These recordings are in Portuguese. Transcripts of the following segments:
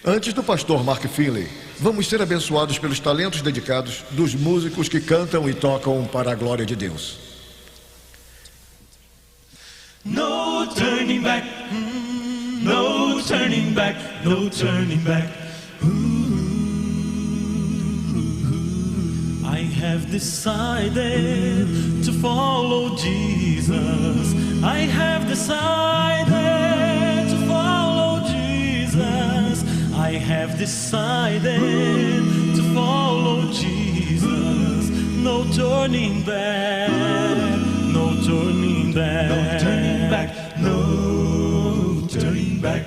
Antes do pastor Mark Finley, vamos ser abençoados pelos talentos dedicados dos músicos que cantam e tocam para a glória de Deus. No turning back, no turning back, no turning back. I have decided to follow Jesus. I have decided to follow Jesus. I have decided to follow Jesus. No turning back, no turning back, no turning back, no turning back.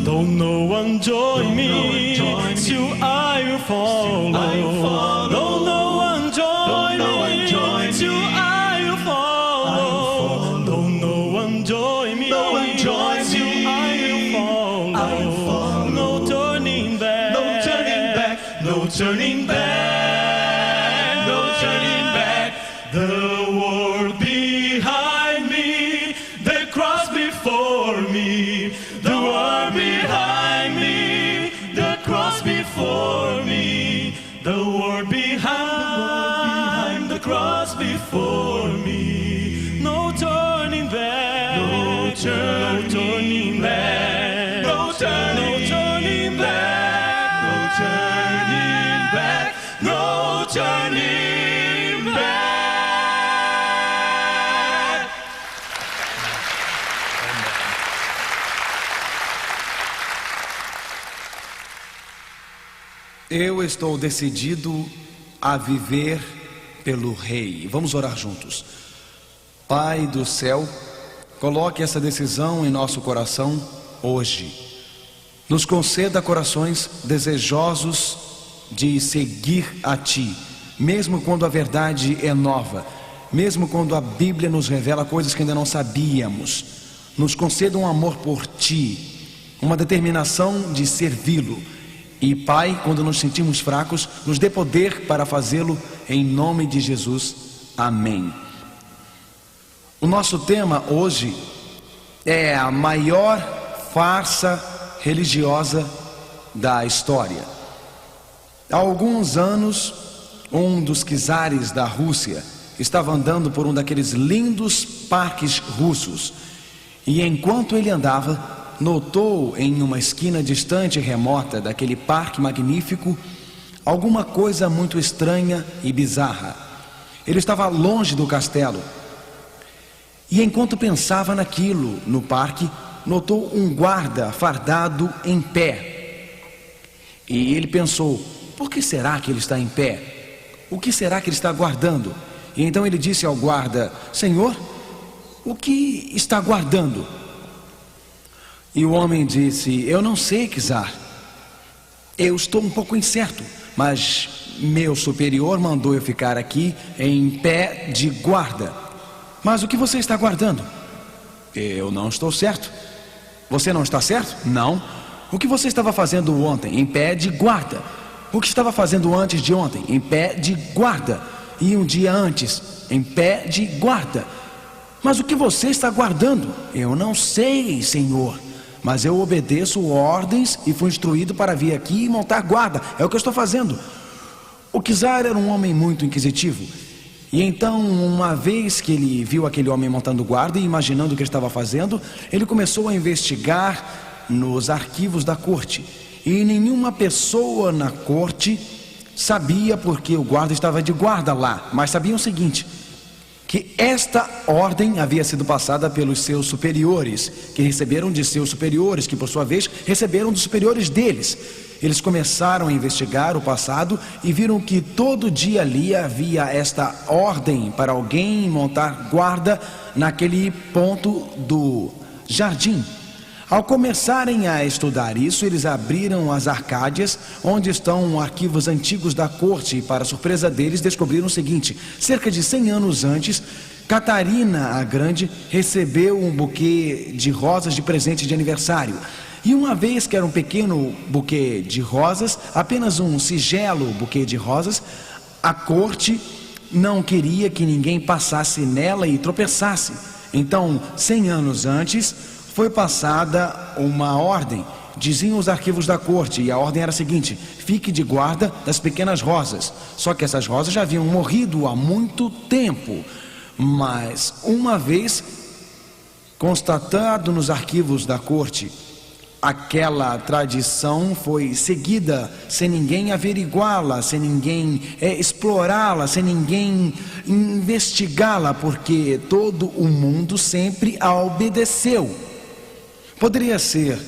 Don't no one join me, till I will follow. Don't no one join me, till I will follow. Don't no one join me, till I will follow. No turning back, no turning back, no turning back, no turning back. The world behind me, the cross before me. The world behind me, the cross before me. The world behind, the cross before me. No turning back, no turning back, no turning back, no turning back, no turning back. Eu estou decidido a viver pelo Rei. Vamos orar juntos. Pai do céu, coloque essa decisão em nosso coração hoje. Nos conceda corações desejosos de seguir a Ti, mesmo quando a verdade é nova, mesmo quando a Bíblia nos revela coisas que ainda não sabíamos. Nos conceda um amor por Ti, uma determinação de servi-lo. E Pai, quando nos sentimos fracos, nos dê poder para fazê-lo em nome de Jesus. Amém. O nosso tema hoje é a maior farsa religiosa da história. Há alguns anos, um dos czares da Rússia estava andando por um daqueles lindos parques russos. E enquanto ele andava, notou em uma esquina distante e remota daquele parque magnífico alguma coisa muito estranha e bizarra. Ele estava longe do castelo e enquanto pensava naquilo no parque, notou um guarda fardado em pé. E ele pensou: por que será que ele está em pé? O que será que ele está guardando? E então ele disse ao guarda: Senhor, o que está guardando? E o homem disse: eu não sei, czar. Eu estou um pouco incerto, mas meu superior mandou eu ficar aqui em pé de guarda. Mas o que você está guardando? Eu não estou certo. Você não está certo? Não. O que você estava fazendo ontem? Em pé de guarda. O que estava fazendo antes de ontem? Em pé de guarda. E um dia antes? Em pé de guarda. Mas o que você está guardando? Eu não sei, Senhor. Mas eu obedeço ordens e fui instruído para vir aqui e montar guarda. É o que eu estou fazendo. O czar era um homem muito inquisitivo. E então, uma vez que ele viu aquele homem montando guarda e imaginando o que ele estava fazendo, ele começou a investigar nos arquivos da corte. E nenhuma pessoa na corte sabia porque o guarda estava de guarda lá. Mas sabiam o seguinte: que esta ordem havia sido passada pelos seus superiores, que receberam de seus superiores, que por sua vez receberam dos superiores deles. Eles começaram a investigar o passado e viram que todo dia ali havia esta ordem para alguém montar guarda naquele ponto do jardim. Ao começarem a estudar isso, eles abriram as arcádias, onde estão arquivos antigos da corte, e para surpresa deles, descobriram o seguinte: cerca de 100 anos antes, Catarina a Grande recebeu um buquê de rosas de presente de aniversário. E uma vez que era um pequeno buquê de rosas, apenas um singelo buquê de rosas, a corte não queria que ninguém passasse nela e tropeçasse. Então, 100 anos antes, foi passada uma ordem. Diziam os arquivos da corte, e a ordem era a seguinte: fique de guarda das pequenas rosas. Só que essas rosas já haviam morrido há muito tempo. Mas, uma vez constatado nos arquivos da corte, aquela tradição foi seguida sem ninguém averiguá-la, sem ninguém explorá-la, sem ninguém investigá-la, porque todo o mundo sempre a obedeceu. Poderia ser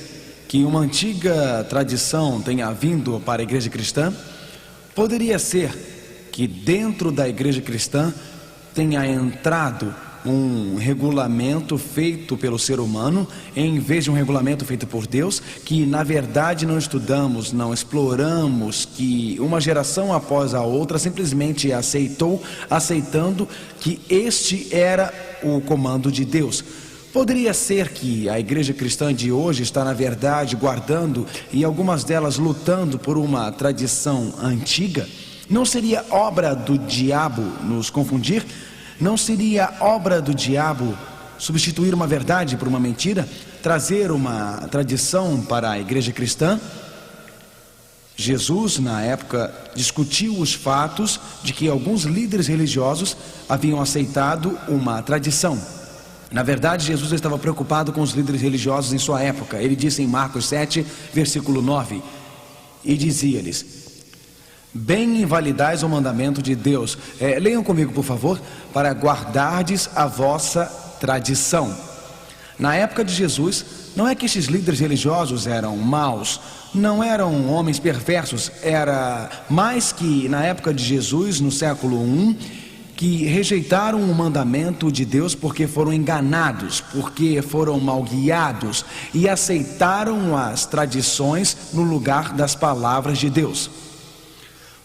que uma antiga tradição tenha vindo para a igreja cristã. Poderia ser que dentro da igreja cristã tenha entrado um regulamento feito pelo ser humano, em vez de um regulamento feito por Deus, que na verdade não estudamos, não exploramos, que uma geração após a outra simplesmente aceitando que este era o comando de Deus. Poderia ser que a igreja cristã de hoje está, na verdade, guardando e algumas delas lutando por uma tradição antiga? Não seria obra do diabo nos confundir? Não seria obra do diabo substituir uma verdade por uma mentira? Trazer uma tradição para a igreja cristã? Jesus, na época, discutiu os fatos de que alguns líderes religiosos haviam aceitado uma tradição. Na verdade, Jesus estava preocupado com os líderes religiosos em sua época. Ele disse em Marcos 7, versículo 9, e dizia-lhes: bem invalidais o mandamento de Deus. Leiam comigo, por favor. Para guardardes a vossa tradição. Na época de Jesus, não é que estes líderes religiosos eram maus, não eram homens perversos. Era mais que na época de Jesus, no século I, que rejeitaram o mandamento de Deus porque foram enganados, porque foram mal guiados e aceitaram as tradições no lugar das palavras de Deus.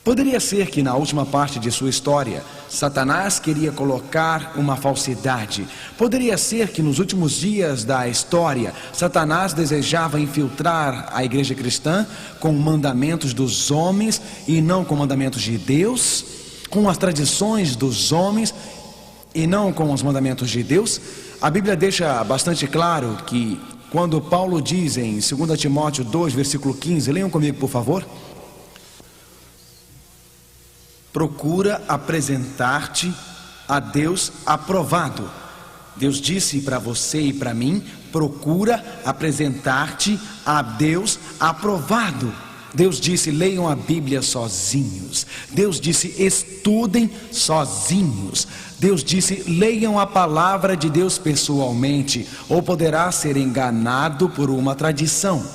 Poderia ser que na última parte de sua história, Satanás queria colocar uma falsidade. Poderia ser que nos últimos dias da história, Satanás desejava infiltrar a igreja cristã com mandamentos dos homens e não com mandamentos de Deus, com as tradições dos homens e não com os mandamentos de Deus. A Bíblia deixa bastante claro que quando Paulo diz em 2 Timóteo 2, versículo 15, leiam comigo, por favor. Procura apresentar-te a Deus aprovado. Deus disse para você e para mim: procura apresentar-te a Deus aprovado. Deus disse: leiam a Bíblia sozinhos. Deus disse: estudem sozinhos. Deus disse: leiam a palavra de Deus pessoalmente, ou poderá ser enganado por uma tradição.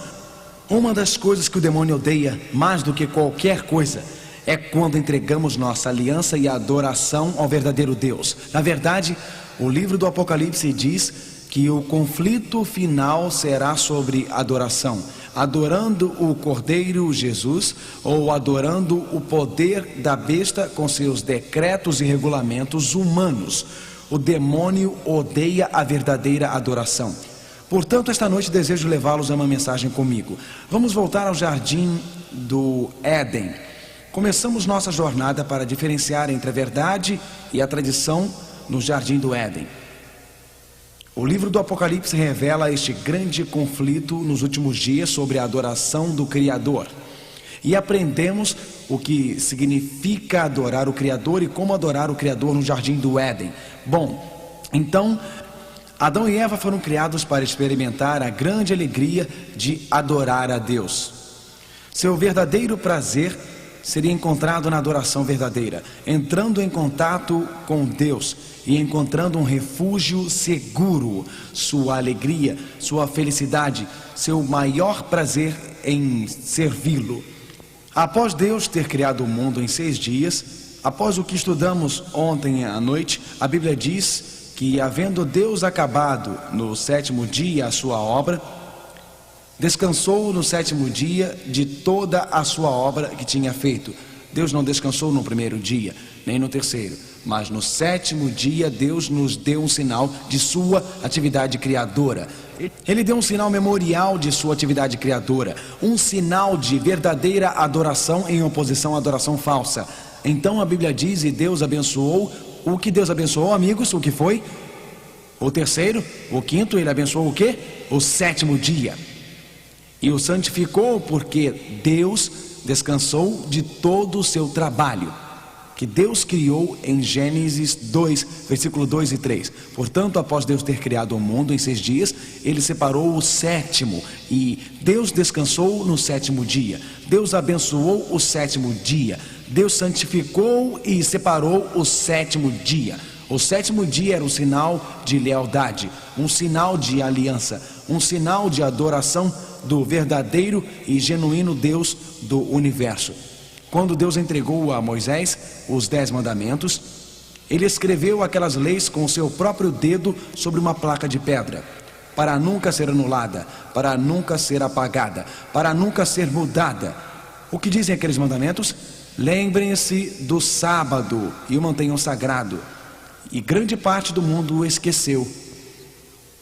Uma das coisas que o demônio odeia mais do que qualquer coisa é quando entregamos nossa aliança e adoração ao verdadeiro Deus. Na verdade, o livro do Apocalipse diz que o conflito final será sobre adoração. Adorando o Cordeiro Jesus ou adorando o poder da besta com seus decretos e regulamentos humanos. O demônio odeia a verdadeira adoração. Portanto, esta noite desejo levá-los a uma mensagem comigo. Vamos voltar ao jardim do Éden. Começamos nossa jornada para diferenciar entre a verdade e a tradição no jardim do Éden. O livro do Apocalipse revela este grande conflito nos últimos dias sobre a adoração do Criador. E aprendemos o que significa adorar o Criador e como adorar o Criador no jardim do Éden. Bom, então, Adão e Eva foram criados para experimentar a grande alegria de adorar a Deus. Seu verdadeiro prazer seria encontrado na adoração verdadeira, entrando em contato com Deus e encontrando um refúgio seguro. Sua alegria, sua felicidade, seu maior prazer em servi-lo. Após Deus ter criado o mundo em 6 dias, após o que estudamos ontem à noite, a Bíblia diz que, havendo Deus acabado no 7º dia a sua obra, descansou no 7º dia de toda a sua obra que tinha feito. Deus não descansou no 1º dia, nem no 3º, mas no 7º dia Deus nos deu um sinal de sua atividade criadora. Ele deu um sinal memorial de sua atividade criadora, um sinal de verdadeira adoração em oposição à adoração falsa. Então a Bíblia diz: e Deus abençoou. O que Deus abençoou, amigos? O que foi? O terceiro, o quinto, ele abençoou o quê? O sétimo dia. E o santificou porque Deus descansou de todo o seu trabalho que Deus criou em Gênesis 2, versículo 2 e 3. Portanto, após Deus ter criado o mundo em 6 dias, Ele separou o sétimo e Deus descansou no sétimo dia. Deus abençoou o sétimo dia. Deus santificou e separou o sétimo dia. O sétimo dia era um sinal de lealdade, um sinal de aliança, um sinal de adoração do verdadeiro e genuíno Deus do universo. Quando Deus entregou a Moisés os 10 mandamentos, ele escreveu aquelas leis com o seu próprio dedo sobre uma placa de pedra, para nunca ser anulada, para nunca ser apagada, para nunca ser mudada. O que dizem aqueles mandamentos? Lembrem-se do sábado e o mantenham sagrado. E grande parte do mundo o esqueceu.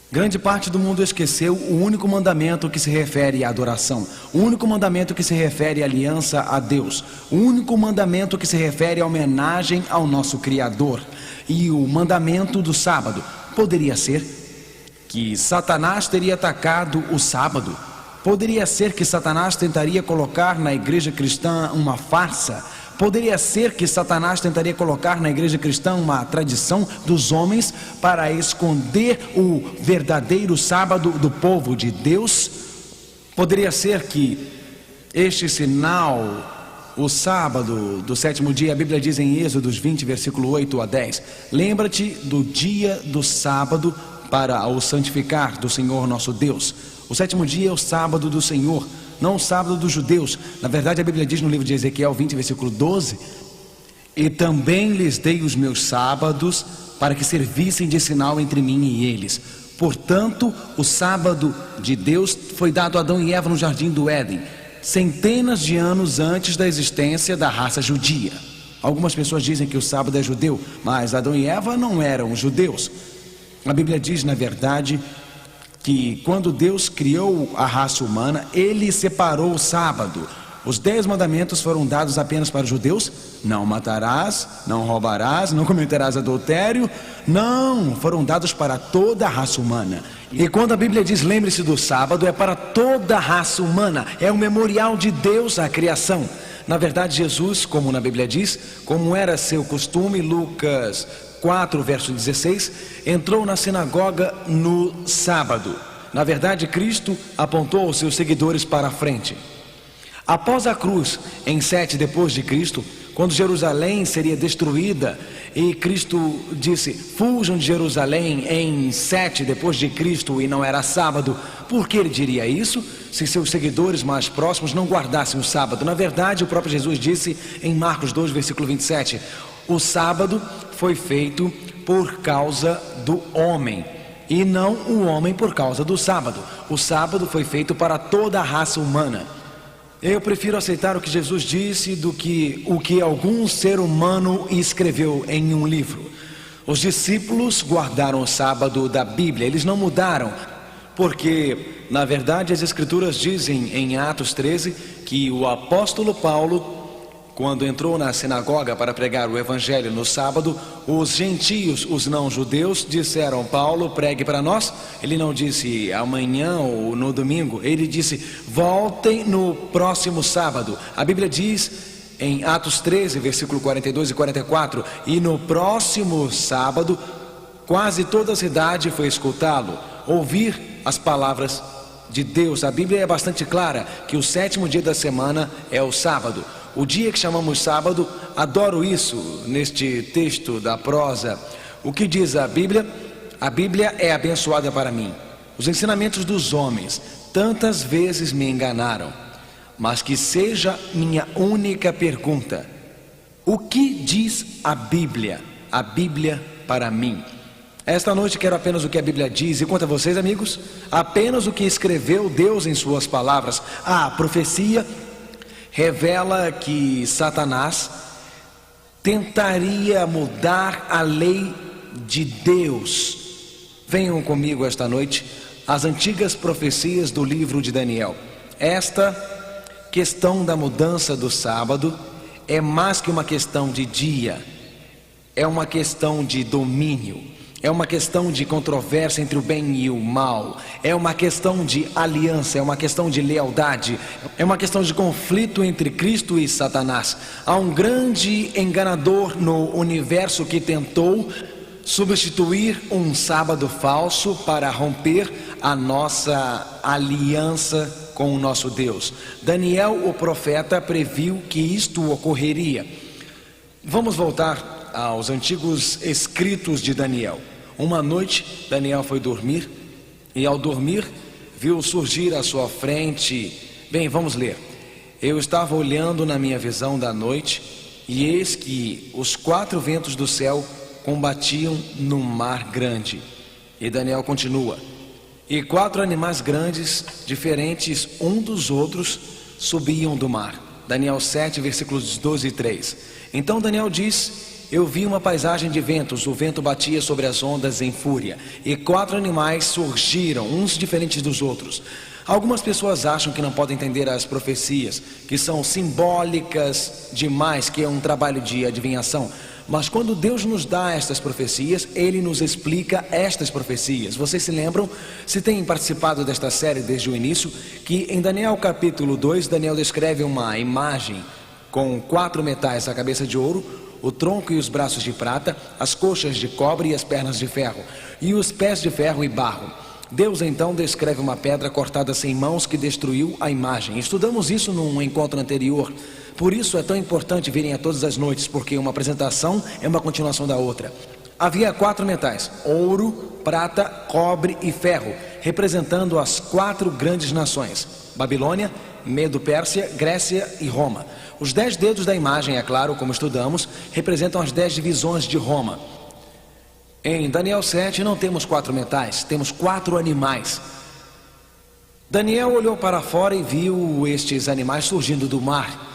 Grande parte do mundo esqueceu o único mandamento que se refere à adoração, o único mandamento que se refere à aliança a Deus, o único mandamento que se refere à homenagem ao nosso Criador. E o mandamento do sábado poderia ser que Satanás teria atacado o sábado, poderia ser que Satanás tentaria colocar na igreja cristã uma farsa, poderia ser que Satanás tentaria colocar na igreja cristã uma tradição dos homens para esconder o verdadeiro sábado do povo de Deus. Poderia ser que este sinal, o sábado do sétimo dia, a Bíblia diz em Êxodos 20, versículo 8 a 10, lembra-te do dia do sábado para o santificar do Senhor nosso Deus. O sétimo dia é o sábado do Senhor, não o sábado dos judeus. Na verdade, a Bíblia diz no livro de Ezequiel 20, versículo 12: e também lhes dei os meus sábados para que servissem de sinal entre mim e eles. Portanto, o sábado de Deus foi dado a Adão e Eva no jardim do Éden, centenas de anos antes da existência da raça judia. Algumas pessoas dizem que o sábado é judeu, mas Adão e Eva não eram judeus. A Bíblia diz, na verdade, que quando Deus criou a raça humana, Ele separou o sábado. Os 10 mandamentos foram dados apenas para os judeus: não matarás, não roubarás, não cometerás adultério. Não, foram dados para toda a raça humana. E quando a Bíblia diz lembre-se do sábado, é para toda a raça humana, é um memorial de Deus à criação. Na verdade, Jesus, como na Bíblia diz, como era seu costume, Lucas 4, verso 16, entrou na sinagoga no sábado. Na verdade, Cristo apontou os seus seguidores para a frente. Após a cruz, em 7 depois de Cristo, quando Jerusalém seria destruída, e Cristo disse: fujam de Jerusalém, em 7 depois de Cristo, e não era sábado. Por que ele diria isso? Se seus seguidores mais próximos não guardassem o sábado. Na verdade, o próprio Jesus disse em Marcos 2, versículo 27, o sábado foi feito por causa do homem, e não o homem por causa do sábado. O sábado foi feito para toda a raça humana. Eu prefiro aceitar o que Jesus disse do que o que algum ser humano escreveu em um livro. Os discípulos guardaram o sábado da Bíblia, eles não mudaram, porque na verdade as escrituras dizem em Atos 13 que o apóstolo Paulo, quando entrou na sinagoga para pregar o evangelho no sábado, os gentios, os não-judeus, disseram: Paulo, pregue para nós. Ele não disse amanhã ou no domingo, ele disse: voltem no próximo sábado. A Bíblia diz em Atos 13, versículo 42 e 44, e no próximo sábado, quase toda a cidade foi escutá-lo, ouvir as palavras de Deus. A Bíblia é bastante clara que o sétimo dia da semana é o sábado. O dia que chamamos sábado, adoro isso neste texto da prosa. O que diz a Bíblia? A Bíblia é abençoada para mim. Os ensinamentos dos homens tantas vezes me enganaram, mas que seja minha única pergunta: o que diz a Bíblia? A Bíblia para mim. Esta noite quero apenas o que a Bíblia diz. E quanto a vocês, amigos, apenas o que escreveu Deus em suas palavras. A profecia revela que Satanás tentaria mudar a lei de Deus. Venham comigo esta noite às antigas profecias do livro de Daniel. Esta questão da mudança do sábado é mais que uma questão de dia, é uma questão de domínio. É uma questão de controvérsia entre o bem e o mal. É uma questão de aliança, é uma questão de lealdade. É uma questão de conflito entre Cristo e Satanás. Há um grande enganador no universo que tentou substituir um sábado falso para romper a nossa aliança com o nosso Deus. Daniel, o profeta, previu que isto ocorreria. Vamos voltar aos antigos escritos de Daniel. Uma noite, Daniel foi dormir e ao dormir viu surgir à sua frente. Bem, vamos ler. Eu estava olhando na minha visão da noite e eis que os 4 ventos do céu combatiam no mar grande. E Daniel continua. E 4 animais grandes, diferentes um dos outros, subiam do mar. Daniel 7, versículos 12 e 3. Então Daniel diz: eu vi uma paisagem de ventos, o vento batia sobre as ondas em fúria, e 4 animais surgiram, uns diferentes dos outros. Algumas pessoas acham que não podem entender as profecias, que são simbólicas demais, que é um trabalho de adivinhação. Mas quando Deus nos dá estas profecias, Ele nos explica estas profecias. Vocês se lembram, se têm participado desta série desde o início, que em Daniel capítulo 2, Daniel descreve uma imagem com 4 metais: a cabeça de ouro, o tronco e os braços de prata, as coxas de cobre e as pernas de ferro, e os pés de ferro e barro. Deus então descreve uma pedra cortada sem mãos que destruiu a imagem. Estudamos isso num encontro anterior. Por isso é tão importante virem a todas as noites, porque uma apresentação é uma continuação da outra. Havia 4 metais: ouro, prata, cobre e ferro, representando as 4 grandes nações: Babilônia, Medo-Pérsia, Grécia e Roma. Os 10 dedos da imagem, é claro, como estudamos, representam as 10 divisões de Roma. Em Daniel 7 não temos 4 metais, temos 4 animais. Daniel olhou para fora e viu estes animais surgindo do mar.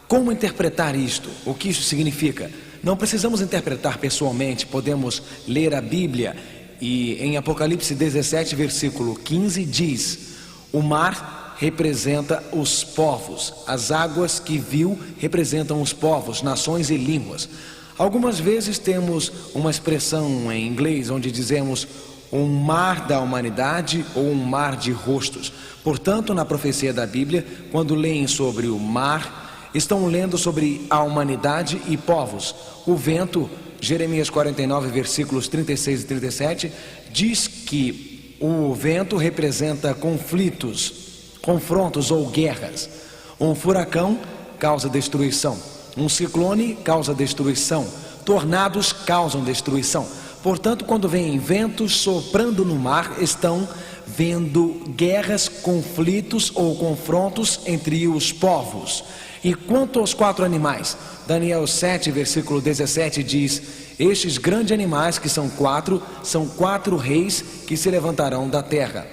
Como interpretar isto? O que isso significa? Não precisamos interpretar pessoalmente, podemos ler a Bíblia. E em Apocalipse 17, versículo 15 diz: o mar representa os povos, as águas que viu representam os povos, nações e línguas. Algumas vezes temos uma expressão em inglês onde dizemos um mar da humanidade ou um mar de rostos. Portanto, na profecia da Bíblia, quando leem sobre o mar, estão lendo sobre a humanidade e povos. O vento, Jeremias 49, versículos 36 e 37, diz que o vento representa conflitos, confrontos ou guerras. Um furacão causa destruição. Um ciclone causa destruição. Tornados causam destruição. Portanto, quando vêm ventos soprando no mar, estão vendo guerras, conflitos ou confrontos entre os povos. E quanto aos 4 animais, Daniel 7, versículo 17 diz: estes grandes animais, que são 4 reis que se levantarão da terra.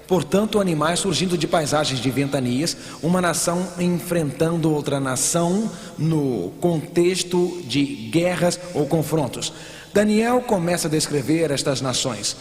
Portanto, animais surgindo de paisagens de ventanias, uma nação enfrentando outra nação no contexto de guerras ou confrontos. Daniel começa a descrever estas nações.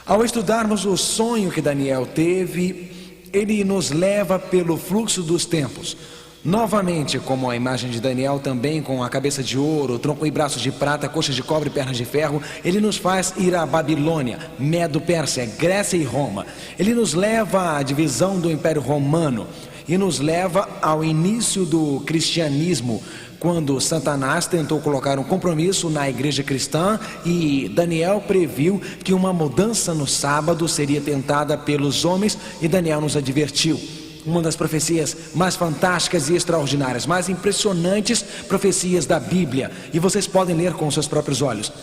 Ao estudarmos o sonho que Daniel teve, ele nos leva pelo fluxo dos tempos. Novamente, como a imagem de Daniel, também com a cabeça de ouro, tronco e braços de prata, coxas de cobre e pernas de ferro, ele nos faz ir à Babilônia, Medo-Pérsia, Grécia e Roma. Ele nos leva à divisão do Império Romano e nos leva ao início do cristianismo, quando Satanás tentou colocar um compromisso na igreja cristã e Daniel previu que uma mudança no sábado seria tentada pelos homens e Daniel nos advertiu. Uma das profecias mais fantásticas e extraordinárias, mais impressionantes profecias da Bíblia. E vocês podem ler com seus próprios olhos.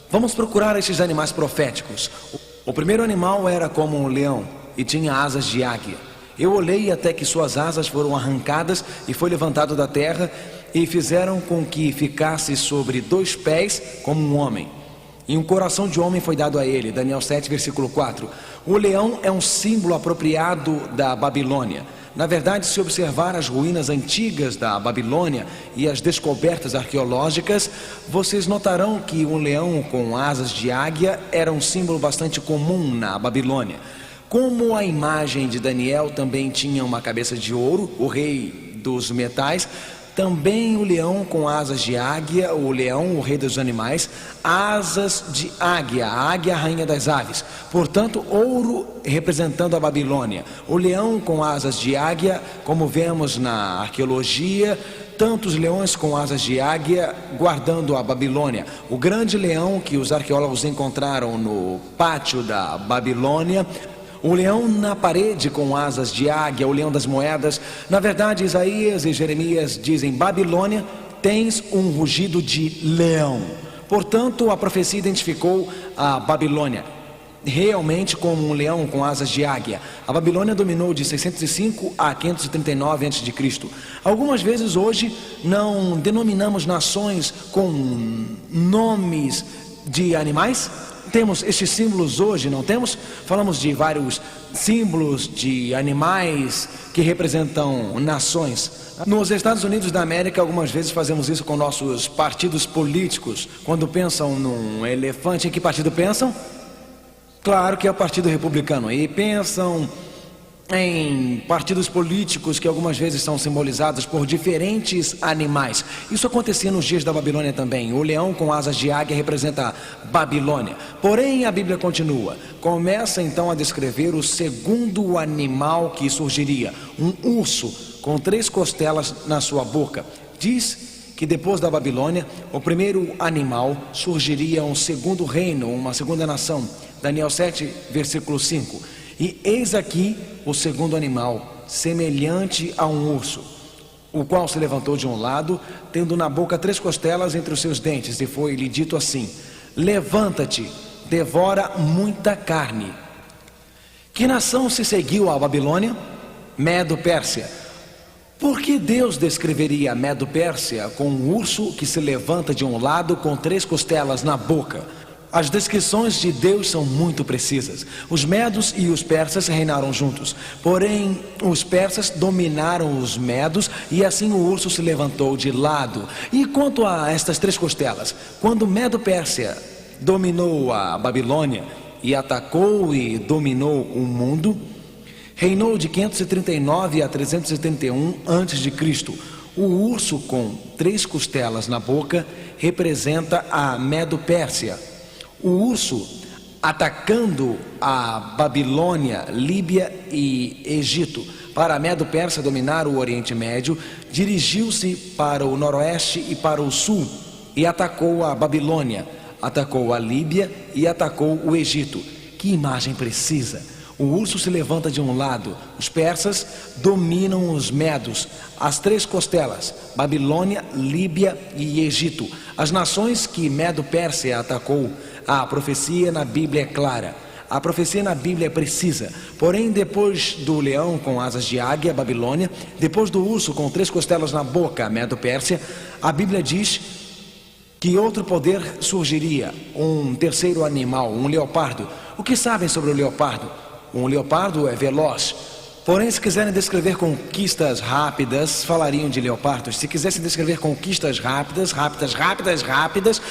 Vamos procurar esses animais proféticos. O primeiro animal era como um leão e tinha asas de águia. Eu olhei até que suas asas foram arrancadas e foi levantado da terra e fizeram com que ficasse sobre 2 pés como um homem. E um coração de homem foi dado a ele. Daniel 7, versículo 4. O leão é um símbolo apropriado da Babilônia. Na verdade, se observar as ruínas antigas da Babilônia e as descobertas arqueológicas, vocês notarão que um leão com asas de águia era um símbolo bastante comum na Babilônia. Como a imagem de Daniel também tinha uma cabeça de ouro, o rei dos metais, Também o leão com asas de águia, o leão, o rei dos animais, asas de águia, a águia, a rainha das aves. Portanto, ouro representando a Babilônia. O leão com asas de águia, como vemos na arqueologia, tantos leões com asas de águia guardando a Babilônia. O grande leão que os arqueólogos encontraram no pátio da Babilônia, o leão na parede com asas de águia, o leão das moedas. Na verdade, Isaías e Jeremias dizem: Babilônia, tens um rugido de leão. Portanto, a profecia identificou a Babilônia realmente como um leão com asas de águia. A Babilônia dominou de 605 a 539 a.C. Algumas vezes hoje não denominamos nações com nomes de animais. Temos estes símbolos hoje, não temos? Falamos de vários símbolos de animais que representam nações. Nos Estados Unidos da América, algumas vezes fazemos isso com nossos partidos políticos. Quando pensam num elefante, em que partido pensam? Claro que é o Partido Republicano. E pensam em partidos políticos que algumas vezes são simbolizados por diferentes animais. Isso acontecia nos dias da Babilônia também. O leão com asas de águia representa a Babilônia. Porém, a Bíblia continua. Começa então a descrever o segundo animal que surgiria. Um urso com 3 costelas na sua boca. Diz que depois da Babilônia, o primeiro animal surgiria um segundo reino, uma segunda nação. Daniel 7, versículo 5. E eis aqui o segundo animal, semelhante a um urso, o qual se levantou de um lado, tendo na boca 3 costelas entre os seus dentes, e foi-lhe dito assim: levanta-te, devora muita carne. Que nação se seguiu à Babilônia? Medo-Pérsia. Por que Deus descreveria Medo-Pérsia com um urso que se levanta de um lado com 3 costelas na boca? As descrições de Deus são muito precisas. Os medos e os persas reinaram juntos. Porém, os persas dominaram os medos e assim o urso se levantou de lado. E quanto a estas 3 costelas? Quando Medo-Pérsia dominou a Babilônia e atacou e dominou o mundo, reinou de 539 a 331 a.C. O urso com 3 costelas na boca representa a Medo-Pérsia. O urso, atacando a Babilônia, Líbia e Egito, para a Medo-Pérsia dominar o Oriente Médio, dirigiu-se para o noroeste e para o sul e atacou a Babilônia, atacou a Líbia e atacou o Egito. Que imagem precisa! O urso se levanta de um lado, os persas dominam os medos, as 3 costelas, Babilônia, Líbia e Egito. As nações que Medo-Pérsia atacou, a profecia na Bíblia é clara. A profecia na Bíblia é precisa. Porém, depois do leão com asas de águia, Babilônia, depois do urso com 3 costelas na boca, Medo-Pérsia, a Bíblia diz que outro poder surgiria, um terceiro animal, um leopardo. O que sabem sobre o leopardo? Um leopardo é veloz. Porém, se quiserem descrever conquistas rápidas, falariam de leopardos. Se quisessem descrever conquistas rápidas,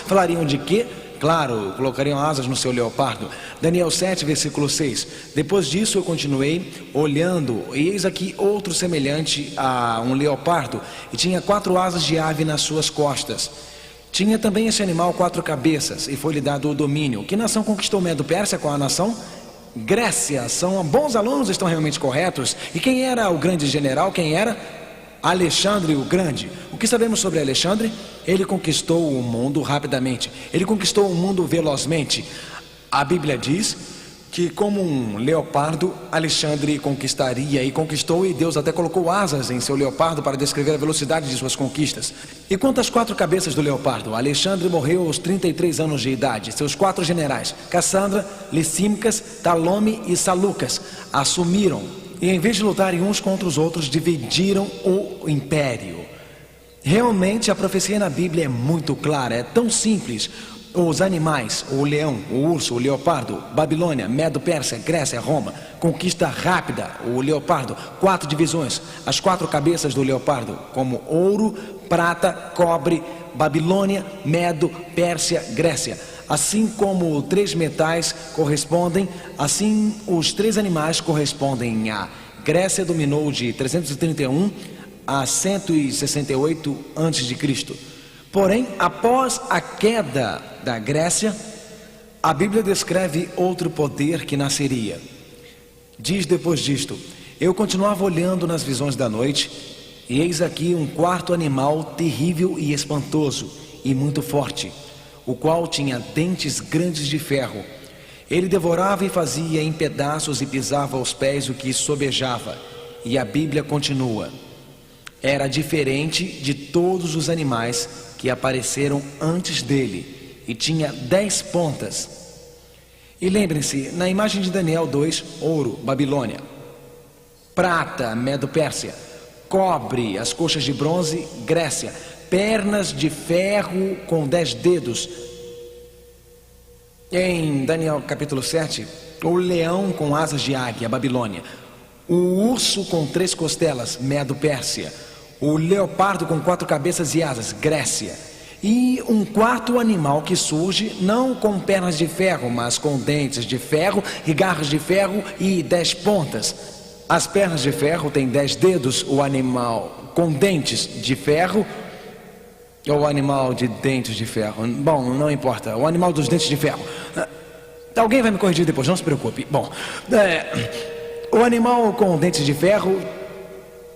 falariam de quê? Claro, colocariam asas no seu leopardo. Daniel 7, versículo 6. Depois disso eu continuei olhando, e eis aqui outro semelhante a um leopardo, e tinha 4 asas de ave nas suas costas. Tinha também esse animal 4 cabeças, e foi-lhe dado o domínio. Que nação conquistou Medo-Pérsia? Qual a nação? Grécia. São bons alunos, estão realmente corretos. E quem era o grande general? Quem era? Alexandre o Grande. O que sabemos sobre Alexandre? Ele conquistou o mundo rapidamente. Ele conquistou o mundo velozmente. A Bíblia diz que como um leopardo, Alexandre conquistaria e conquistou, e Deus até colocou asas em seu leopardo para descrever a velocidade de suas conquistas. E quanto às 4 cabeças do leopardo, Alexandre morreu aos 33 anos de idade. Seus 4 generais, Cassandra, Licímicas, Talome e Salucas, assumiram e em vez de lutarem uns contra os outros, dividiram o império. Realmente a profecia na Bíblia é muito clara, é tão simples. Os animais, o leão, o urso, o leopardo, Babilônia, Medo-Pérsia, Grécia, Roma, conquista rápida, o leopardo, 4 divisões, as 4 cabeças do leopardo, como ouro, prata, cobre, Babilônia, Medo, Pérsia, Grécia. Assim como 3 metais correspondem, assim os 3 animais correspondem a Grécia dominou de 331 a 168 a.C. Porém, após a queda da Grécia, a Bíblia descreve outro poder que nasceria. Diz depois disto: eu continuava olhando nas visões da noite, e eis aqui um quarto animal terrível e espantoso, e muito forte, o qual tinha dentes grandes de ferro. Ele devorava e fazia em pedaços e pisava aos pés o que sobejava. E a Bíblia continua: era diferente de todos os animais que apareceram antes dele, e tinha 10 pontas. E lembrem-se, na imagem de Daniel 2, ouro, Babilônia; prata, Medo-Pérsia; cobre, as coxas de bronze, Grécia; pernas de ferro com 10 dedos. Em Daniel capítulo 7, o leão com asas de águia, Babilônia; o urso com 3 costelas, Medo-Pérsia; o leopardo com 4 cabeças e asas, Grécia; e um quarto animal que surge não com pernas de ferro, mas com dentes de ferro e garras de ferro e 10 pontas. As pernas de ferro têm 10 dedos, o animal com dentes de ferro, ou o animal de dentes de ferro, bom, não importa, o animal dos dentes de ferro. Alguém vai me corrigir depois, não se preocupe. Bom, o animal com dentes de ferro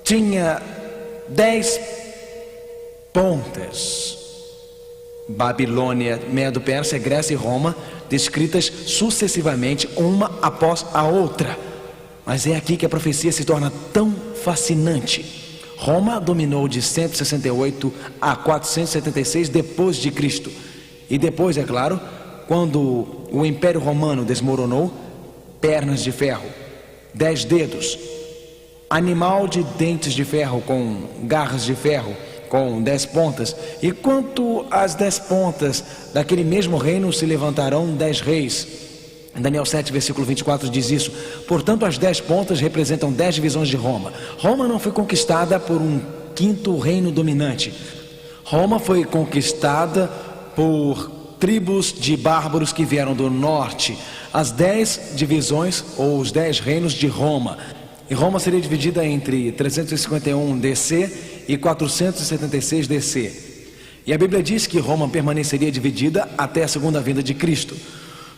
tinha 10 pontas. Babilônia, Medo-Pérsia, Grécia e Roma, descritas sucessivamente, uma após a outra. Mas é aqui que a profecia se torna tão fascinante. Roma dominou de 168 a 476 depois de Cristo. E depois, é claro, quando o Império Romano desmoronou, pernas de ferro, 10 dedos, animal de dentes de ferro com garras de ferro, com 10 pontas. E quanto às 10 pontas, daquele mesmo reino se levantarão 10 reis. Daniel 7, versículo 24 diz isso. Portanto, as 10 pontas representam 10 divisões de Roma. Roma não foi conquistada por um quinto reino dominante. Roma foi conquistada por tribos de bárbaros que vieram do norte. As 10 divisões, ou os 10 reinos de Roma. E Roma seria dividida entre 351 DC e 476 DC. E a Bíblia diz que Roma permaneceria dividida até a segunda vinda de Cristo.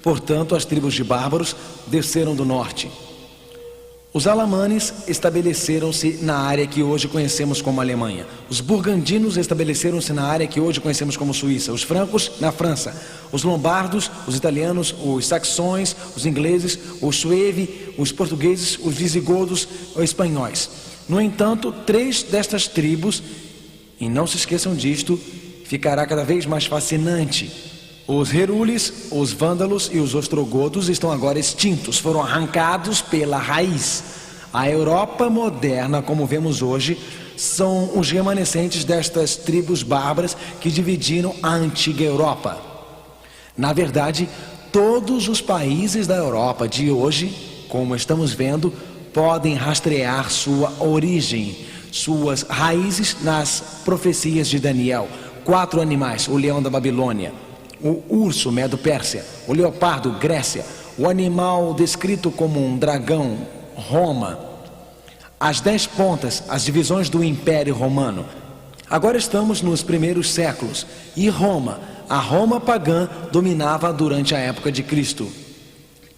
Portanto, as tribos de bárbaros desceram do norte. Os alamanes estabeleceram-se na área que hoje conhecemos como Alemanha. Os burgandinos estabeleceram-se na área que hoje conhecemos como Suíça. Os francos na França. Os lombardos, os italianos, os saxões, os ingleses, os suevi, os portugueses, os visigodos, os espanhóis. No entanto, 3 destas tribos, e não se esqueçam disto, ficará cada vez mais fascinante. Os herules, os vândalos e os ostrogodos estão agora extintos, foram arrancados pela raiz. A Europa moderna, como vemos hoje, são os remanescentes destas tribos bárbaras que dividiram a antiga Europa. Na verdade, todos os países da Europa de hoje, como estamos vendo, podem rastrear sua origem, suas raízes nas profecias de Daniel. 4 animais: o leão da Babilônia, o urso, Medo-Pérsia; o leopardo, Grécia; o animal descrito como um dragão, Roma; as 10 pontas, as divisões do Império Romano. Agora estamos nos primeiros séculos, e Roma, a Roma pagã, dominava durante a época de Cristo.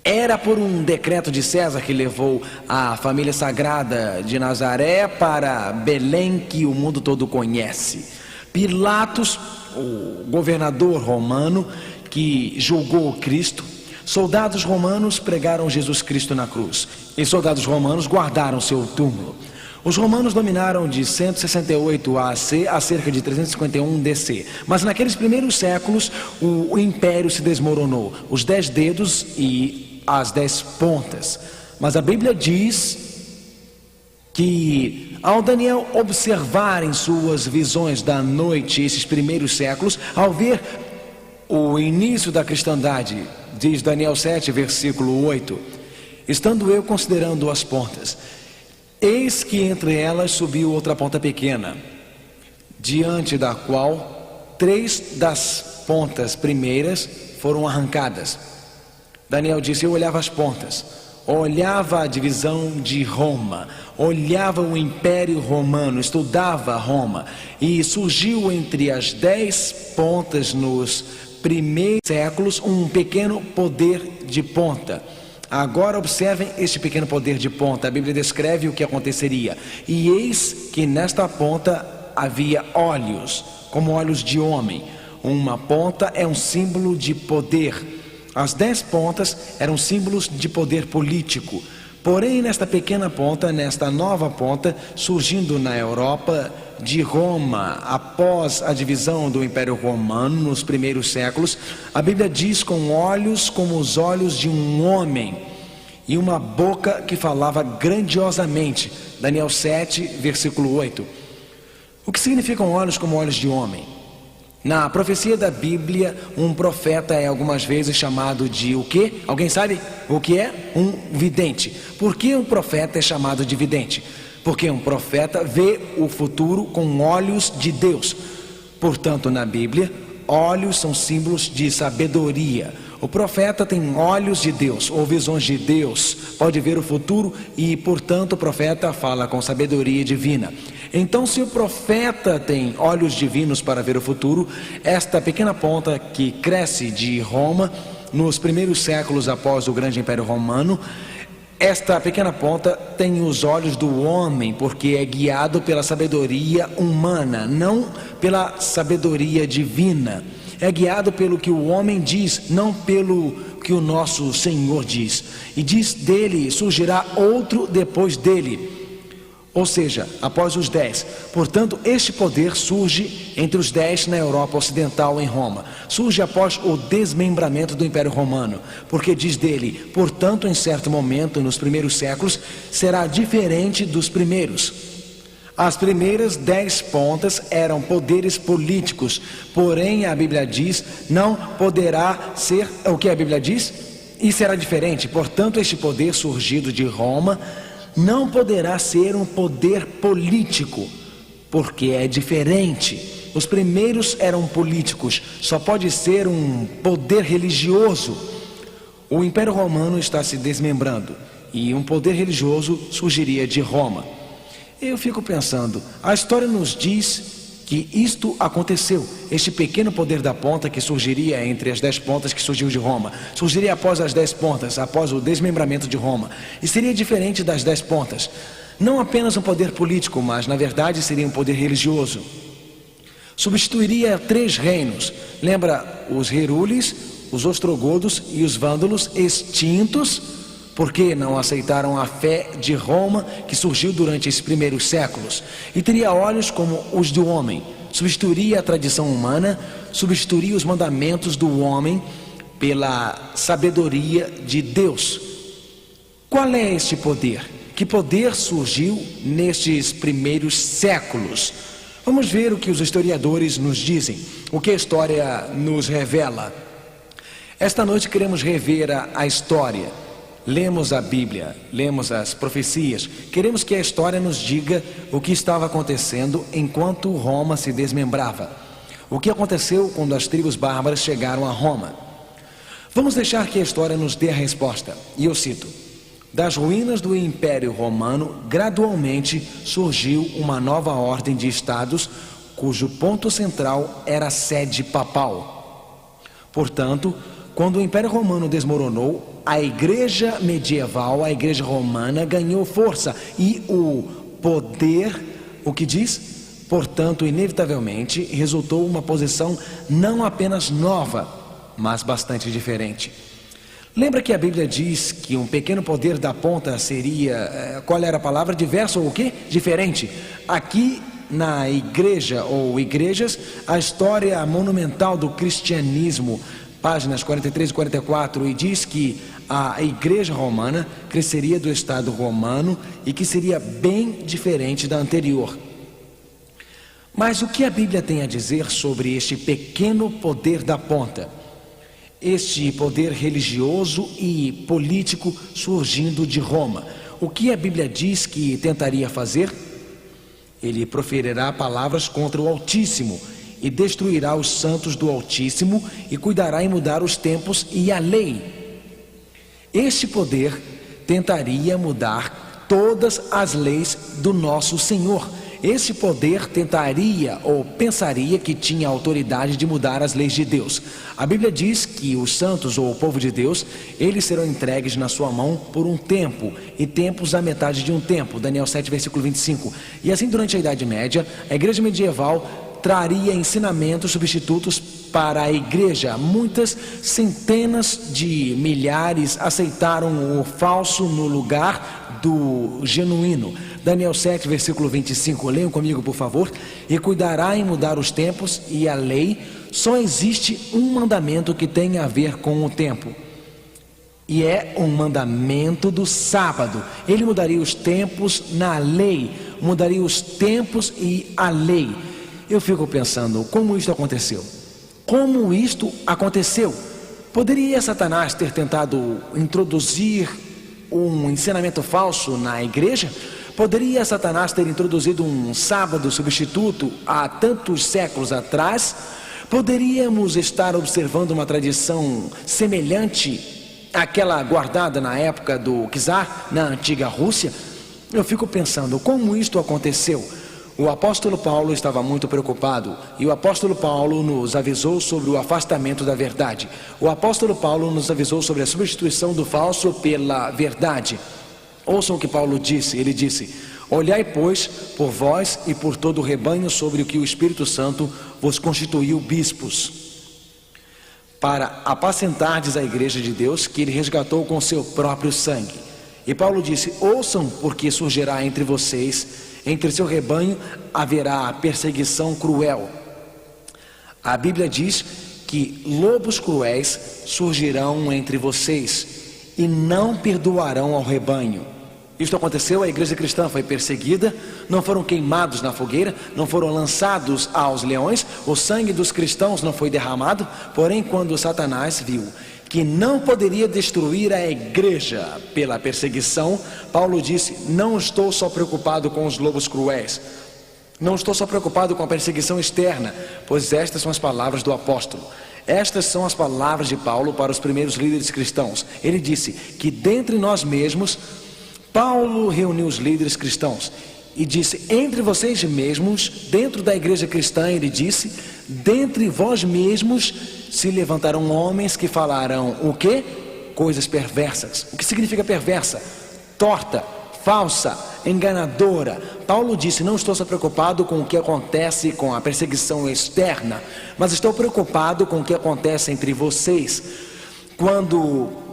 Era por um decreto de César que levou a família sagrada de Nazaré para Belém, que o mundo todo conhece. Pilatos, o governador romano que julgou Cristo, soldados romanos pregaram Jesus Cristo na cruz, e soldados romanos guardaram seu túmulo. Os romanos dominaram de 168 AC a cerca de 351 DC, mas naqueles primeiros séculos o império se desmoronou, os 10 dedos e as 10 pontas. Mas a Bíblia diz que ao Daniel observar em suas visões da noite esses primeiros séculos, ao ver o início da cristandade, diz Daniel 7, versículo 8: estando eu considerando as pontas, eis que entre elas subiu outra ponta pequena, diante da qual 3 das pontas primeiras foram arrancadas. Daniel disse: eu olhava as pontas, olhava a divisão de Roma, olhava o Império Romano, estudava Roma, e surgiu entre as 10 pontas nos primeiros séculos um pequeno poder de ponta. Agora observem este pequeno poder de ponta. A Bíblia descreve o que aconteceria. E eis que nesta ponta havia olhos, como olhos de homem. Uma ponta é um símbolo de poder. As 10 pontas eram símbolos de poder político. Porém, nesta pequena ponta, nesta nova ponta, surgindo na Europa de Roma, após a divisão do Império Romano nos primeiros séculos, a Bíblia diz com olhos como os olhos de um homem e uma boca que falava grandiosamente. Daniel 7, versículo 8. O que significam olhos como olhos de homem? Na profecia da Bíblia, um profeta é algumas vezes chamado de o quê? Alguém sabe o que é? Um vidente. Por que um profeta é chamado de vidente? Porque um profeta vê o futuro com olhos de Deus. Portanto, na Bíblia, olhos são símbolos de sabedoria. O profeta tem olhos de Deus, ou visões de Deus, pode ver o futuro e, portanto, o profeta fala com sabedoria divina. Então, se o profeta tem olhos divinos para ver o futuro, esta pequena ponta que cresce de Roma, nos primeiros séculos após o grande Império Romano, esta pequena ponta tem os olhos do homem, porque é guiado pela sabedoria humana, não pela sabedoria divina. É guiado pelo que o homem diz, não pelo que o nosso Senhor diz. E diz dele, surgirá outro depois dele. Ou seja, após os 10. Portanto, este poder surge entre os 10 na Europa Ocidental, em Roma. Surge após o desmembramento do Império Romano. Porque diz dele, portanto, em certo momento, nos primeiros séculos, será diferente dos primeiros. As primeiras 10 pontas eram poderes políticos, porém a Bíblia diz, não poderá ser, o que a Bíblia diz? E será diferente, portanto este poder surgido de Roma, não poderá ser um poder político, porque é diferente. Os primeiros eram políticos, só pode ser um poder religioso. O Império Romano está se desmembrando, e um poder religioso surgiria de Roma. Eu fico pensando, a história nos diz que isto aconteceu. Este pequeno poder da ponta que surgiria entre as 10 pontas que surgiu de Roma, surgiria após as 10 pontas, após o desmembramento de Roma. E seria diferente das 10 pontas. Não apenas um poder político, mas na verdade seria um poder religioso. Substituiria 3 reinos. Lembra os Herules, os ostrogodos e os vândalos extintos, porque não aceitaram a fé de Roma que surgiu durante esses primeiros séculos. E teria olhos como os do homem. Substituiria a tradição humana, substituiria os mandamentos do homem pela sabedoria de Deus. Qual é este poder? Que poder surgiu nestes primeiros séculos? Vamos ver o que os historiadores nos dizem, o que a história nos revela. Esta noite queremos rever a história. Lemos a Bíblia, lemos as profecias, queremos que a história nos diga o que estava acontecendo enquanto Roma se desmembrava. O que aconteceu quando as tribos bárbaras chegaram a Roma. Vamos deixar que a história nos dê a resposta. E eu cito: das ruínas do Império Romano, gradualmente surgiu uma nova ordem de estados, cujo ponto central era a sede papal. Portanto, quando o Império Romano desmoronou, a igreja medieval, a igreja romana, ganhou força e o poder, o que diz? Portanto, inevitavelmente, resultou uma posição não apenas nova, mas bastante diferente. Lembra que a Bíblia diz que um pequeno poder da ponta seria, qual era a palavra? Diverso ou o quê? Diferente. Aqui na igreja ou igrejas, a história monumental do cristianismo, páginas 43 e 44, e diz que a igreja romana cresceria do Estado romano e que seria bem diferente da anterior. Mas o que a Bíblia tem a dizer sobre este pequeno poder da ponta? Este poder religioso e político surgindo de Roma. O que a Bíblia diz que tentaria fazer? Ele proferirá palavras contra o Altíssimo e destruirá os santos do Altíssimo e cuidará em mudar os tempos e a lei. Este poder tentaria mudar todas as leis do nosso Senhor. Esse poder tentaria ou pensaria que tinha autoridade de mudar as leis de Deus. A Bíblia diz que os santos ou o povo de Deus, eles serão entregues na sua mão por um tempo, e tempos a metade de um tempo. Daniel 7, versículo 25. E assim, durante a Idade Média, a igreja medieval traria ensinamentos substitutos para a igreja. Muitas centenas de milhares aceitaram o falso no lugar do genuíno. Daniel 7, versículo 25, leiam comigo, por favor. E cuidará em mudar os tempos e a lei. Só existe um mandamento que tem a ver com o tempo, e é um mandamento do sábado. Ele mudaria os tempos na lei, mudaria os tempos e a lei. Eu fico pensando, como isto aconteceu? Como isto aconteceu? Poderia Satanás ter tentado introduzir um ensinamento falso na igreja? Poderia Satanás ter introduzido um sábado substituto há tantos séculos atrás? Poderíamos estar observando uma tradição semelhante àquela guardada na época do czar, na antiga Rússia? Eu fico pensando, como isto aconteceu? O apóstolo Paulo estava muito preocupado, e o apóstolo Paulo nos avisou sobre o afastamento da verdade. O apóstolo Paulo nos avisou sobre a substituição do falso pela verdade. Ouçam o que Paulo disse. Ele disse: olhai, pois, por vós e por todo o rebanho sobre o que o Espírito Santo vos constituiu bispos, para apacentardes a igreja de Deus, que ele resgatou com seu próprio sangue. E Paulo disse: ouçam, porque surgirá entre vocês, entre seu rebanho haverá perseguição cruel. A Bíblia diz que lobos cruéis surgirão entre vocês e não perdoarão ao rebanho. Isto aconteceu, a igreja cristã foi perseguida, não foram queimados na fogueira, não foram lançados aos leões, o sangue dos cristãos não foi derramado. Porém, quando Satanás viu que não poderia destruir a igreja pela perseguição, Paulo disse: não estou só preocupado com os lobos cruéis, não estou só preocupado com a perseguição externa, pois estas são as palavras do apóstolo. Estas são as palavras de Paulo para os primeiros líderes cristãos. Ele disse que dentre nós mesmos, Paulo reuniu os líderes cristãos e disse: entre vocês mesmos, dentro da igreja cristã, ele disse, dentre vós mesmos se levantarão homens que falarão o quê? Coisas perversas. O que significa perversa? Torta, falsa, enganadora. Paulo disse: não estou só preocupado com o que acontece com a perseguição externa, mas estou preocupado com o que acontece entre vocês, quando